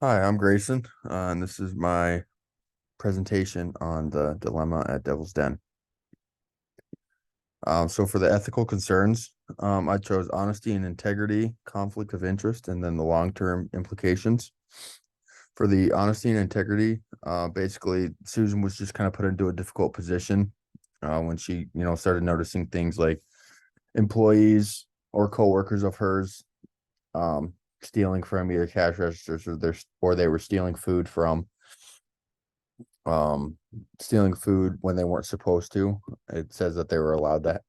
Hi, I'm Grayson, and this is my presentation on the dilemma at Devil's Den. So for the ethical concerns, I chose honesty and integrity, conflict of interest, and then the long-term implications. For the honesty and integrity, basically Susan was just kind of put into a difficult position when she, started noticing things like employees or coworkers of hers um, stealing from either cash registers or they were um stealing food when they weren't supposed to. It says that they were allowed to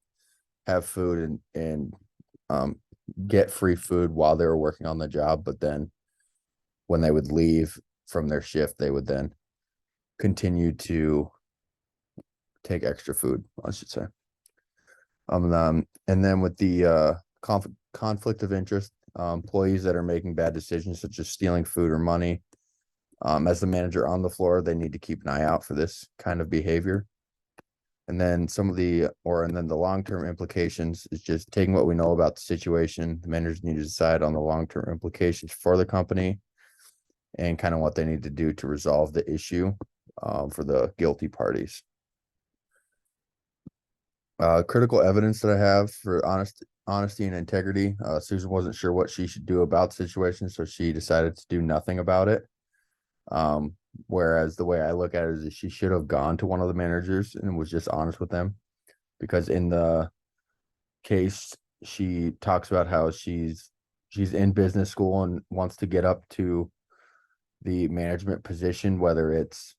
have food and um get free food while they were working on the job, but then when they would leave from their shift, they would then continue to take extra food, I should say. And then with the conflict of interest, employees that are making bad decisions such as stealing food or money, as the manager on the floor, they need to keep an eye out for this kind of behavior. And then the long-term implications is just taking what we know about the situation. The managers need to decide on the long-term implications for the company and kind of what they need to do to resolve the issue for the guilty parties. Critical evidence that I have for honesty and integrity. Susan wasn't sure what she should do about the situation, so she decided to do nothing about it. Um, Whereas the way I look at it is she should have gone to one of the managers and was just honest with them, because in the case she talks about how she's in business school and wants to get up to the management position, whether it's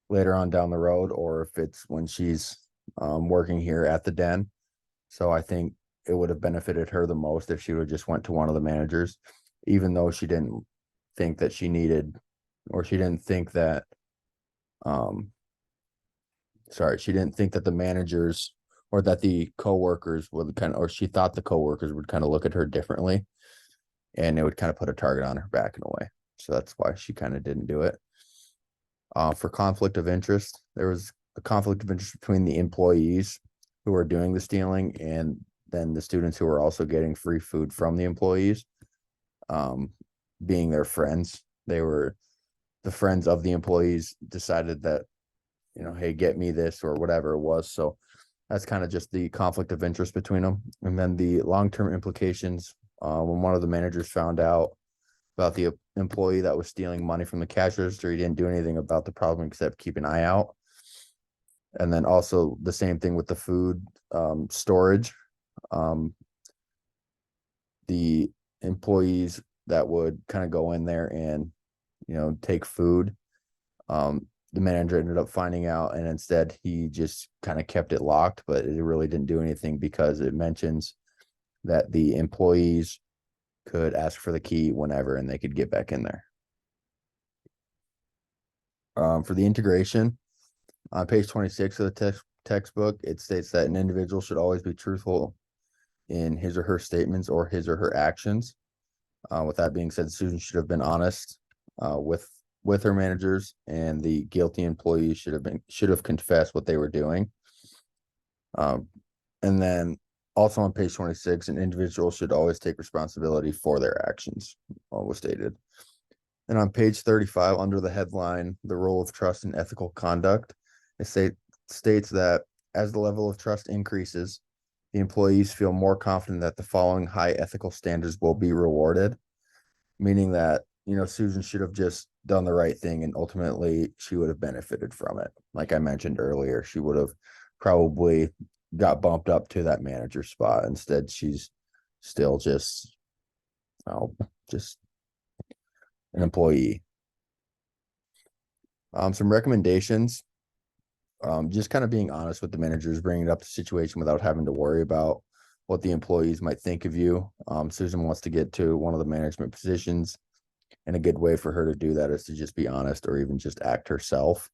later on down the road or if it's when she's working here at the den. So I think it would have benefited her the most if she would have just went to one of the managers, even though she didn't think that she needed, or she didn't think that um she didn't think that the managers or that the coworkers would or she thought the coworkers would kind of look at her differently, and it would kind of put a target on her back in a way. So that's why she kind of didn't do it. For conflict of interest, there was a conflict of interest between the employees who were doing the stealing and then the students who were also getting free food from the employees, um, being their friends. They were the friends of the employees decided that, hey, get me this or whatever it was. So that's kind of just the conflict of interest between them. And then the long-term implications, when one of the managers found out about the employee that was stealing money from the cash register, he didn't do anything about the problem except keep an eye out. And then also the same thing with the food storage. Um, the employees that would kind of go in there and take food, the manager ended up finding out, and instead he just kind of kept it locked, but it really didn't do anything because it mentions that the employees could ask for the key whenever and they could get back in there. For the integration, on page 26 of the textbook, it states that an individual should always be truthful in his or her statements or his or her actions. With that being said, Susan should have been honest with her managers, and the guilty employees should have confessed what they were doing. And then also on page 26, an individual should always take responsibility for their actions, all was stated. And on page 35, under the headline, the role of trust in ethical conduct, states that as the level of trust increases, the employees feel more confident that the following high ethical standards will be rewarded, meaning that, Susan should have just done the right thing and ultimately she would have benefited from it. Like I mentioned earlier, she would have probably got bumped up to that manager spot. Instead, she's still just an employee. Some recommendations. Just kind of being honest with the managers, bringing up the situation without having to worry about what the employees might think of you. Susan wants to get to one of the management positions, and a good way for her to do that is to just be honest or even just act herself.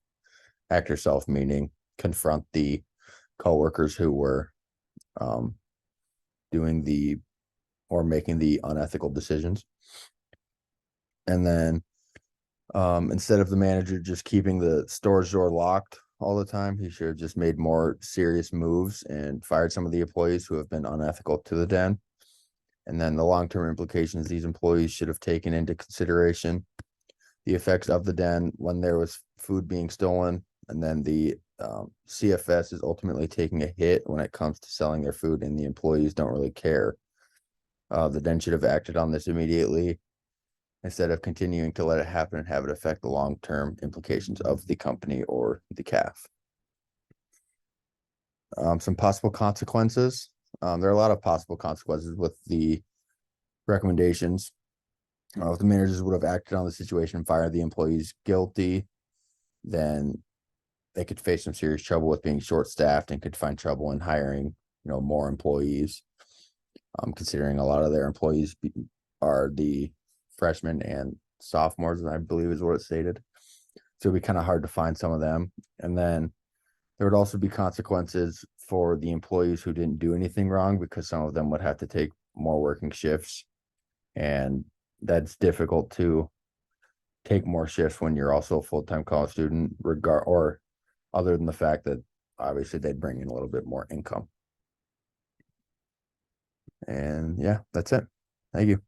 Act herself meaning confront the coworkers who were um, doing the or making the unethical decisions. And then instead of the manager just keeping the storage door locked all the time, he should have just made more serious moves and fired some of the employees who have been unethical to the den. And then the long-term implications these employees should have taken into consideration the effects of the den when there was food being stolen, and then the CFS is ultimately taking a hit when it comes to selling their food, and the employees don't really care. The den should have acted on this immediately instead of continuing to let it happen and have it affect the long-term implications of the company or the calf. Some possible consequences. There are a lot of possible consequences with the recommendations. If the managers would have acted on the situation, fired the employees guilty, then they could face some serious trouble with being short-staffed and could find trouble in hiring, more employees. Considering a lot of their employees are the freshmen and sophomores, I believe is what it stated. So it'd be kind of hard to find some of them. And then there would also be consequences for the employees who didn't do anything wrong, because some of them would have to take more working shifts. And that's difficult to take more shifts when you're also a full-time college student, or other than the fact that obviously they'd bring in a little bit more income. And yeah, that's it. Thank you.